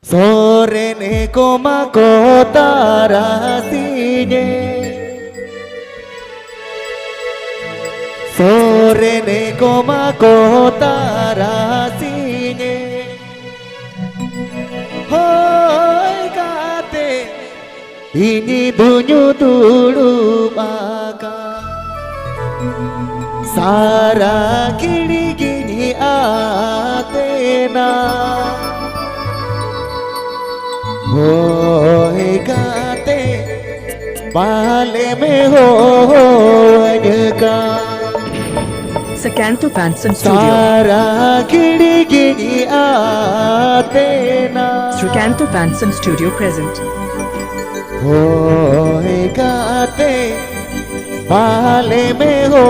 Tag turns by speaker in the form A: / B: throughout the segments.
A: Sore ne koma kota rasine, sore ne koma kota rasine. Hoi kate ini dunyu tulu maka sara gini gini atena. Hoi kate bale me ho ka
B: Srikanta Fansan Studio.
A: Sara gini gini atena.
B: Srikanta Fansan Studio present.
A: Hoi kate bale me ho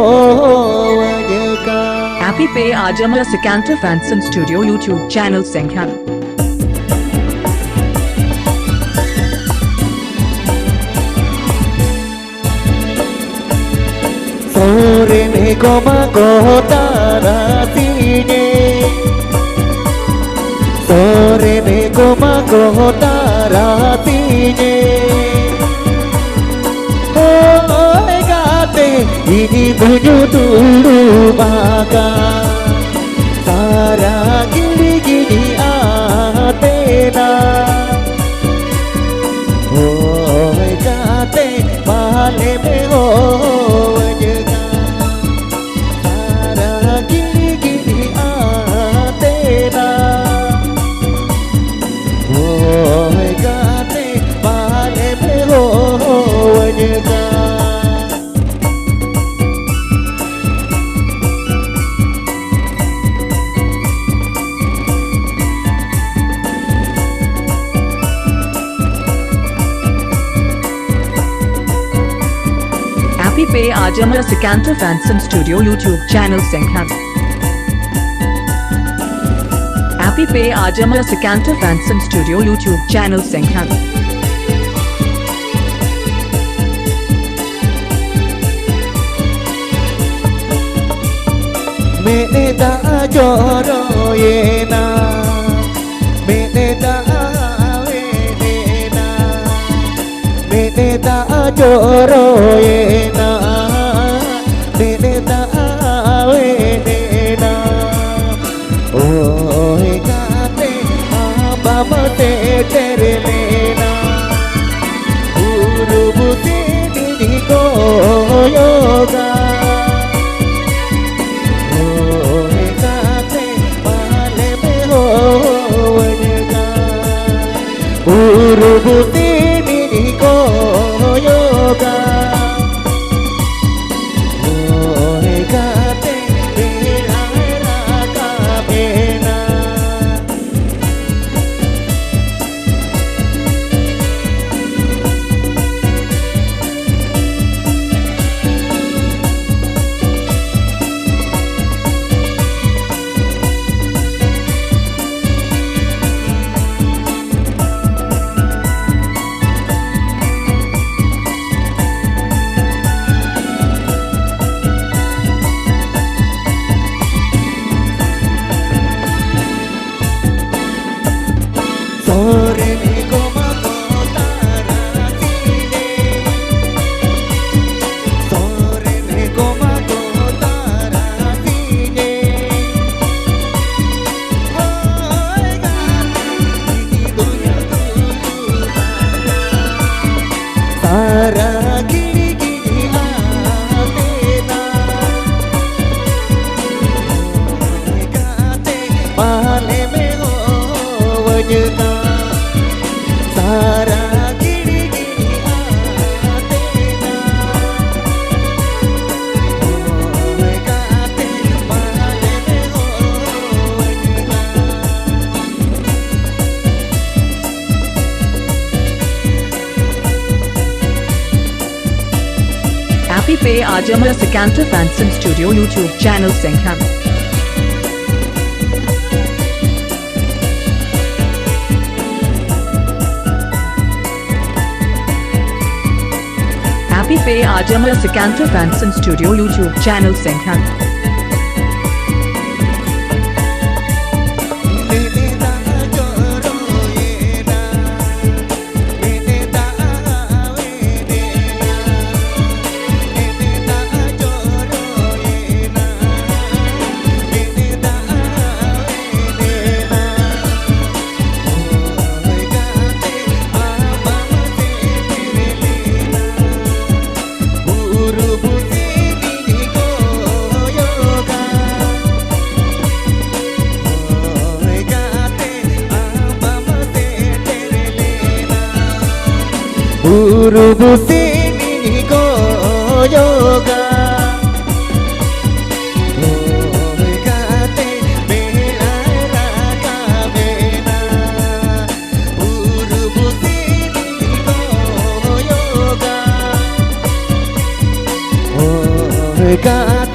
A: ka.
B: Happy Pay Ajamala Srikanta Fansan Studio YouTube channel Santhali.
A: Sore ne koma kota rasine, sore ne koma kota rasine. Hoi kate ini bunyu tulu maka sara gini gini atena. Hoi kate bale me ho
B: Happy Pay Ajamala Srikanta Fansan Studio YouTube channel Santhali. Happy Pay Ajamala Srikanta Fansan Studio YouTube channel Santhali.
A: Mene da joro yena, mene da venena, mene da joro yena, mene da venena. Oi kate abamate tere lena, guru buti didi ko yoga. Guru buti mini ko yoga. Hoi kate bela ka pena. Sore ne koma kota rasine, sore ne koma kota rasine. Hoi kate ini dunyu tulu sara gini gini atena. Hoi kate bale me ho ka sara gini gini atena. Hoi kate bale me ho ka.
B: Happy Pay Ajamala Srikanta Fansan Studio YouTube channel Santhali. Happy Pay Ajamala Srikanta Fansan Studio YouTube channel Santhali.
A: Mene da joro urubu sini goyoga oi kate mera rakamena urubu sini goyoga oi kate